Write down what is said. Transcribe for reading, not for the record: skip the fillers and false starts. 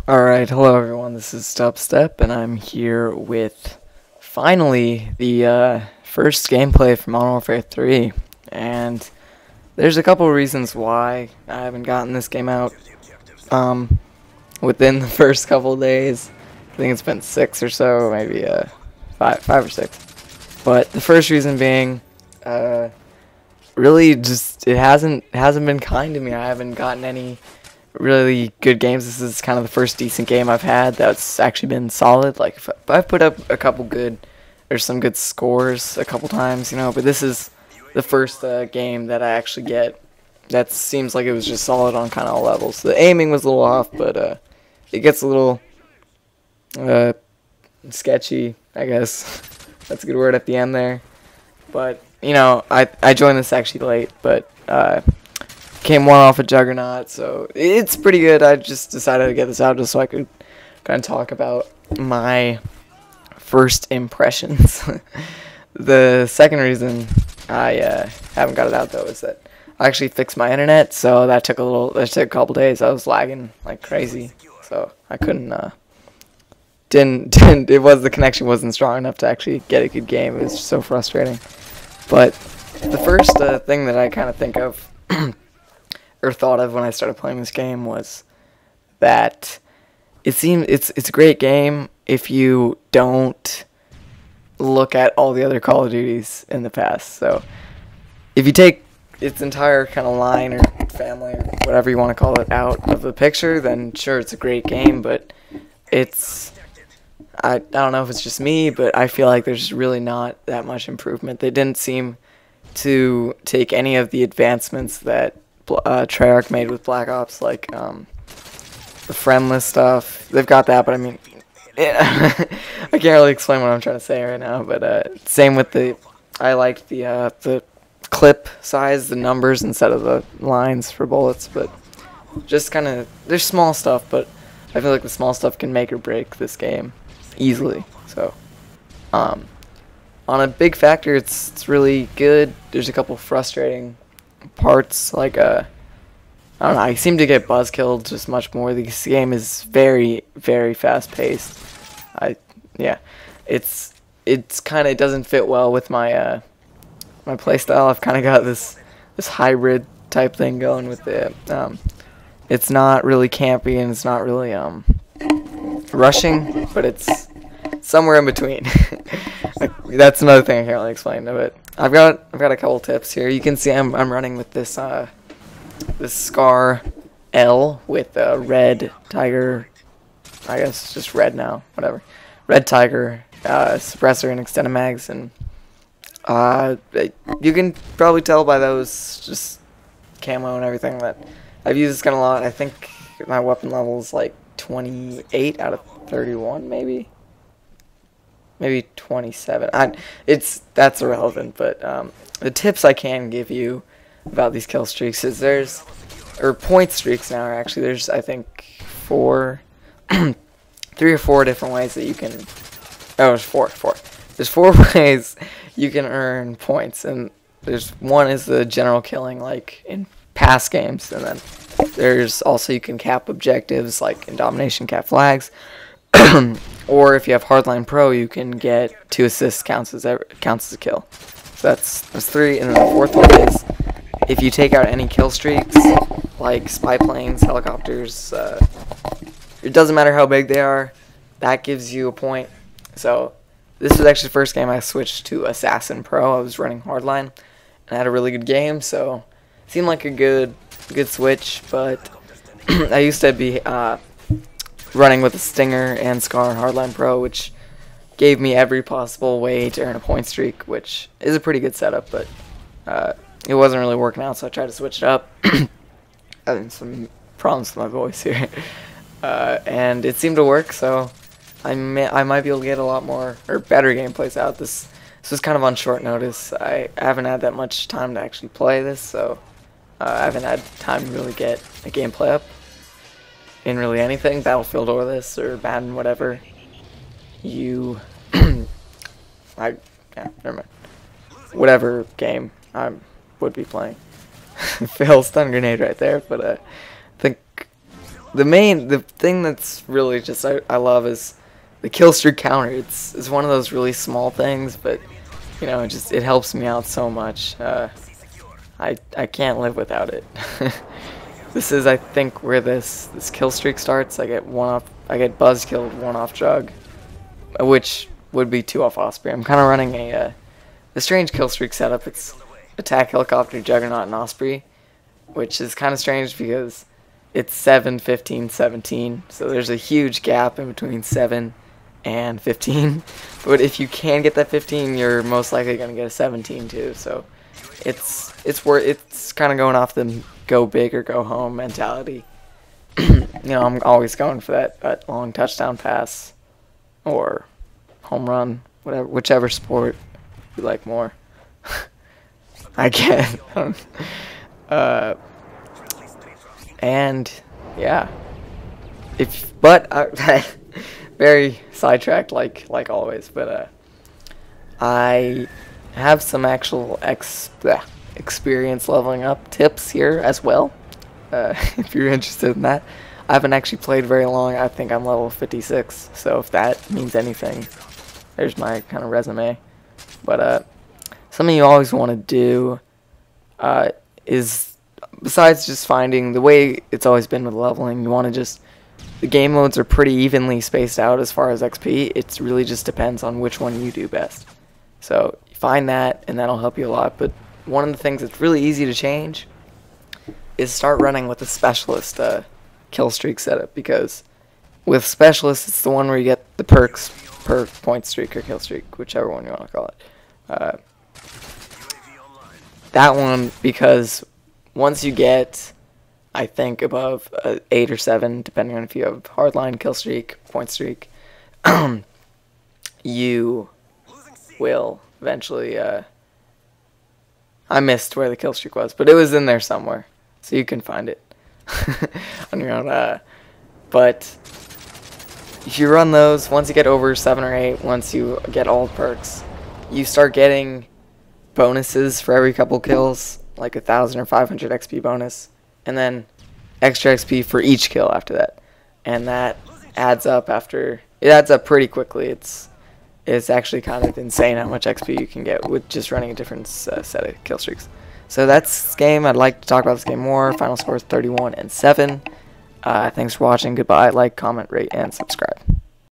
Alright, hello everyone, this is Step, and I'm here with, finally, the first gameplay from Modern Warfare 3, and there's a couple reasons why I haven't gotten this game out, within the first couple of days. I think it's been 6 or so, maybe, five or 6, but the first reason being, really just, it hasn't been kind to me. I haven't gotten any really good games. This is kind of the first decent game I've had that's actually been solid. Like, if I've put up a couple good, or some good scores a couple times, you know, but this is the first game that I actually get that seems like it was just solid on kind of all levels. The aiming was a little off, but it gets a little sketchy, I guess. That's a good word at the end there. But, you know, I joined this actually late, but came one off a Juggernaut, so it's pretty good. I just decided to get this out just so I could kind of talk about my first impressions. The second reason I haven't got it out though is that I actually fixed my internet, so that took a couple days. I was lagging like crazy, so I couldn't the connection wasn't strong enough to actually get a good game. It was just so frustrating. But the first thing that I kind of think of or thought of when I started playing this game was that it's a great game if you don't look at all the other Call of Duties in the past. So if you take its entire kind of line or family or whatever you want to call it out of the picture, then sure, it's a great game, but I don't know if it's just me, but I feel like there's really not that much improvement. They didn't seem to take any of the advancements that Treyarch made with Black Ops, like the friendless stuff. They've got that, but I mean, I can't really explain what I'm trying to say right now. But same with I liked the clip size, the numbers instead of the lines for bullets. But just kind of, there's small stuff, but I feel like the small stuff can make or break this game easily. So on a big factor, it's really good. There's a couple frustrating parts, like I don't know, I seem to get buzzkilled just much more. This game is very, very fast paced. It's kind of, it doesn't fit well with my my playstyle. I've kind of got this hybrid type thing going with it. It's not really campy and it's not really rushing, but it's somewhere in between. That's another thing I can't really explain, but I've got a couple tips here. You can see I'm running with this this Scar L with a red tiger. I guess just red now, whatever. Red tiger suppressor and extended mags, and you can probably tell by those just camo and everything that I've used this gun a lot. I think my weapon level is like 28 out of 31, maybe 27. That's irrelevant, but the tips I can give you about these kill streaks is or point streaks now, actually there's, I think, 3 or 4 different ways that you can, there's 4 ways you can earn points, and one is the general killing, like in past games, and then there's also, you can cap objectives, like in Domination, cap flags. Or if you have Hardline Pro, you can get 2 assists counts as a kill. So that's 3, and then the 4th one is if you take out any kill streaks, like spy planes, helicopters. It doesn't matter how big they are. That gives you a point. So this was actually the first game I switched to Assassin Pro. I was running Hardline and I had a really good game, so it seemed like a good switch. But I used to be running with a Stinger and Scar and Hardline Pro, which gave me every possible way to earn a point streak, which is a pretty good setup, but it wasn't really working out, so I tried to switch it up. Having some problems with my voice here. And it seemed to work, so I might be able to get a lot more, or better gameplays out. This was kind of on short notice. I haven't had that much time to actually play this, so I haven't had time to really get a gameplay up in really anything, Battlefield or this, or Madden, whatever. Never mind. Whatever game I would be playing. Fail stun grenade right there, but I think the thing that's really just I love is the kill streak counter. It's one of those really small things, but you know, it helps me out so much. I can't live without it. This is, I think, where this kill streak starts. I get buzz killed 1 off Jug, which would be 2 off Osprey. I'm kind of running a strange kill streak setup. It's attack, helicopter, Juggernaut, and Osprey, which is kind of strange because it's 7, 15, 17. So there's a huge gap in between 7 and 15. But if you can get that 15, you're most likely going to get a 17 too. So it's kind of going off the go big or go home mentality. You know, I'm always going for that long touchdown pass or home run, whichever sport you like more. I get. And yeah, very sidetracked like always, but I have some actual experience leveling up tips here as well, if you're interested in that. I haven't actually played very long. I think I'm level 56, so if that means anything, there's my kind of resume. But something you always want to do is, besides just finding the way it's always been with leveling, you want to just, the game modes are pretty evenly spaced out as far as XP. It really just depends on which one you do best. So find that, and that'll help you a lot. But one of the things that's really easy to change is start running with a specialist kill streak setup, because with specialist, it's the one where you get the perks per point streak or kill streak, whichever one you want to call it. That one, because once you get, I think, above 8 or 7, depending on if you have hardline, kill streak, point streak, you will eventually, I missed where the kill streak was, but it was in there somewhere, so you can find it on your own. But if you run those, once you get over 7 or 8, once you get all perks, you start getting bonuses for every couple kills, like 1,000 or 500 XP bonus, and then extra XP for each kill after that. And that adds up it adds up pretty quickly. It's actually kind of insane how much XP you can get with just running a different set of kill streaks. So that's this game. I'd like to talk about this game more. Final score is 31-7. Thanks for watching. Goodbye. Like, comment, rate, and subscribe.